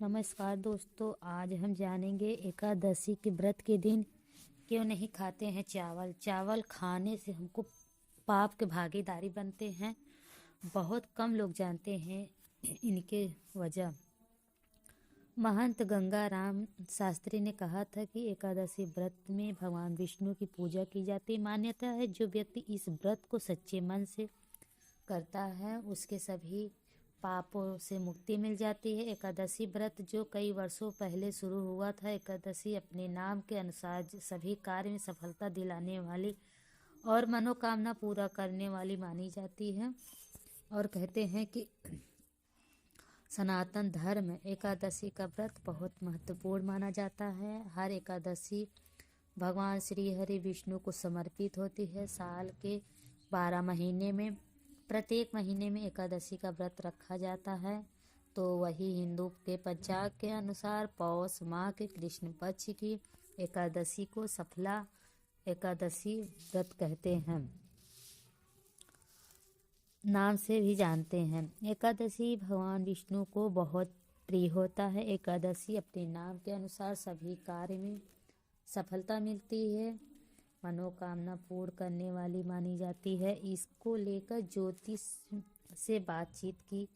नमस्कार दोस्तों, आज हम जानेंगे एकादशी के व्रत के दिन क्यों नहीं खाते हैं चावल। चावल खाने से हमको पाप के भागीदारी बनते हैं। बहुत कम लोग जानते हैं इनके वजह। महंत गंगाराम शास्त्री ने कहा था कि एकादशी व्रत में भगवान विष्णु की पूजा की जाती है। मान्यता है जो व्यक्ति इस व्रत को सच्चे मन से करता है उसके सभी पापों से मुक्ति मिल जाती है। एकादशी व्रत जो कई वर्षों पहले शुरू हुआ था, एकादशी अपने नाम के अनुसार सभी कार्य में सफलता दिलाने वाली और मनोकामना पूरा करने वाली मानी जाती है। और कहते हैं कि सनातन धर्म में एकादशी का व्रत बहुत महत्वपूर्ण माना जाता है। हर एकादशी भगवान श्री हरि विष्णु को समर्पित होती है। साल के 12 महीने में प्रत्येक महीने में एकादशी का व्रत रखा जाता है। तो वही हिंदू के पंचांग के अनुसार पौष माह के कृष्ण पक्ष की एकादशी को सफला एकादशी व्रत कहते हैं, नाम से भी जानते हैं। एकादशी भगवान विष्णु को बहुत प्रिय होता है। एकादशी अपने नाम के अनुसार सभी कार्य में सफलता मिलती है, मनोकामना पूर्ण करने वाली मानी जाती है। इसको लेकर ज्योतिष से बातचीत की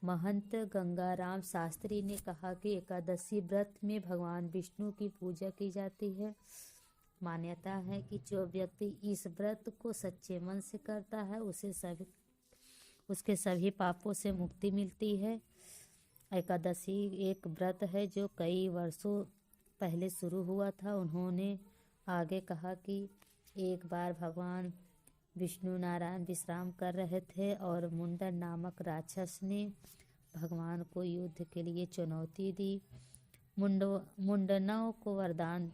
महंत गंगाराम शास्त्री ने कहा कि एकादशी व्रत में भगवान विष्णु की पूजा की जाती है। मान्यता है कि जो व्यक्ति इस व्रत को सच्चे मन से करता है उसके सभी पापों से मुक्ति मिलती है। एकादशी एक व्रत है जो कई वर्षों पहले शुरू हुआ था। उन्होंने आगे कहा कि एक बार भगवान विष्णु नारायण विश्राम कर रहे थे और मुंडन नामक राक्षस ने भगवान को युद्ध के लिए चुनौती दी। मुंडनों को वरदान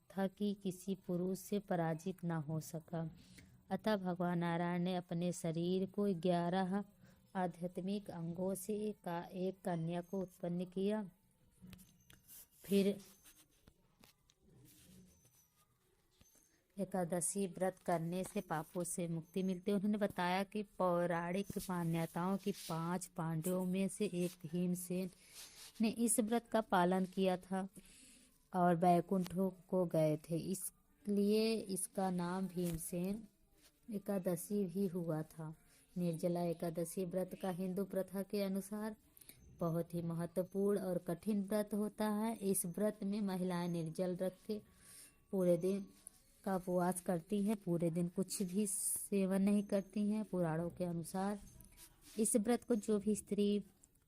था कि किसी पुरुष से पराजित न हो सका। अतः भगवान नारायण ने अपने शरीर को 11 आध्यात्मिक अंगों से एक कन्या को उत्पन्न किया। फिर एकादशी व्रत करने से पापों से मुक्ति मिलती है। उन्होंने बताया कि पौराणिक मान्यताओं की 5 पांडवों में से एक भीमसेन ने इस व्रत का पालन किया था और वैकुंठ को गए थे, इसलिए इसका नाम भीमसेन एकादशी भी हुआ था। निर्जला एकादशी व्रत का हिंदू प्रथा के अनुसार बहुत ही महत्वपूर्ण और कठिन व्रत होता है। इस व्रत में महिलाएं निर्जल रख के पूरे दिन का उपवास करती हैं, पूरे दिन कुछ भी सेवन नहीं करती हैं। पुराणों के अनुसार इस व्रत को जो भी स्त्री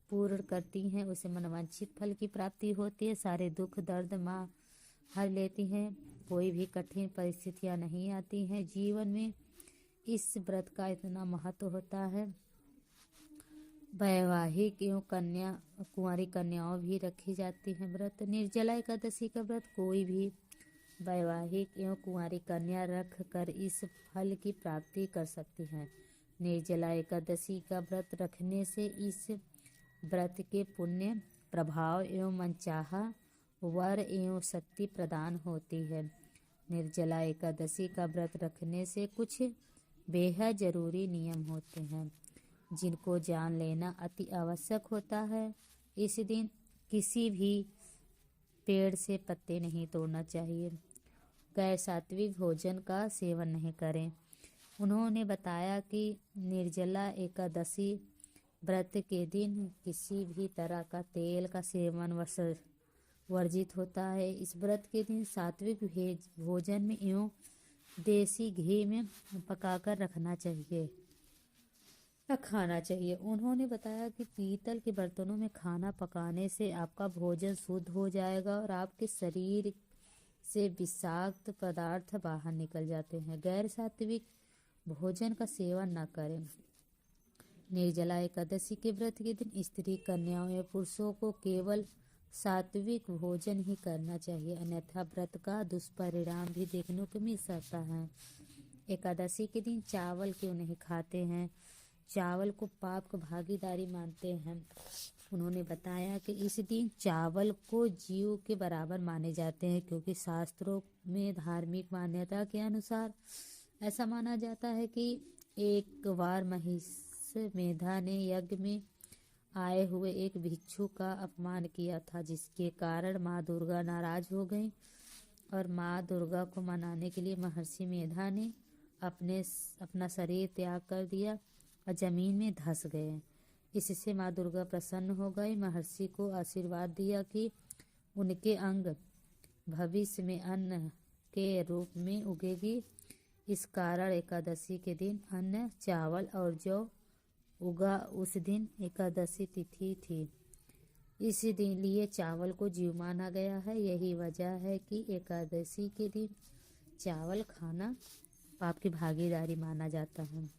पूर्ण करती हैं उसे मनवांछित फल की प्राप्ति होती है। सारे दुख दर्द माँ हर लेती हैं, कोई भी कठिन परिस्थितियाँ नहीं आती हैं। जीवन में इस व्रत का इतना महत्व होता है। वैवाहिक एवं कुंवारी कन्याओं भी रखी जाती हैं व्रत। निर्जला एकादशी का व्रत कोई भी वैवाहिक एवं कुंवारी कन्या रख कर इस फल की प्राप्ति कर सकती हैं। निर्जला एकादशी का व्रत रखने से इस व्रत के पुण्य प्रभाव एवं मनचाहा वर एवं शक्ति प्रदान होती है। निर्जला एकादशी का व्रत रखने से कुछ बेहद जरूरी नियम होते हैं जिनको जान लेना अति आवश्यक होता है। इस दिन किसी भी पेड़ से पत्ते नहीं तोड़ना चाहिए, गैर सात्विक भोजन का सेवन नहीं करें। उन्होंने बताया कि निर्जला एकादशी व्रत के दिन किसी भी तरह का तेल का सेवन वर्जित होता है। इस व्रत के दिन सात्विक भोजन में एवं देसी घी में पकाकर खाना चाहिए। उन्होंने बताया कि पीतल के बर्तनों में खाना पकाने से आपका भोजन शुद्ध हो जाएगा और आपके शरीर से विषाक्त पदार्थ बाहर निकल जाते हैं। गैर सात्विक भोजन का सेवन न करें। निर्जला एकादशी के व्रत के दिन स्त्री कन्याओं या पुरुषों को केवल सात्विक भोजन ही करना चाहिए, अन्यथा व्रत का दुष्परिणाम भी देखने को मिल सकता है। एकादशी के दिन चावल क्यों नहीं खाते हैं? चावल को पाप का भागीदारी मानते हैं। उन्होंने बताया कि इस दिन चावल को जीव के बराबर माने जाते हैं, क्योंकि शास्त्रों में धार्मिक मान्यता के अनुसार ऐसा माना जाता है कि एक बार महिष मेधा ने यज्ञ में आए हुए एक भिक्षु का अपमान किया था, जिसके कारण माँ दुर्गा नाराज हो गई और माँ दुर्गा को मनाने के लिए महर्षि मेधा ने अपना शरीर त्याग कर दिया और जमीन में धंस गए। इससे माँ दुर्गा प्रसन्न हो गई, महर्षि को आशीर्वाद दिया कि उनके अंग भविष्य में अन्न के रूप में उगेगी। इस कारण एकादशी के दिन अन्न, चावल और जौ उगा। उस दिन एकादशी तिथि थी, इसी दिन लिए चावल को जीव माना गया है। यही वजह है कि एकादशी के दिन चावल खाना पाप की भागीदारी माना जाता है।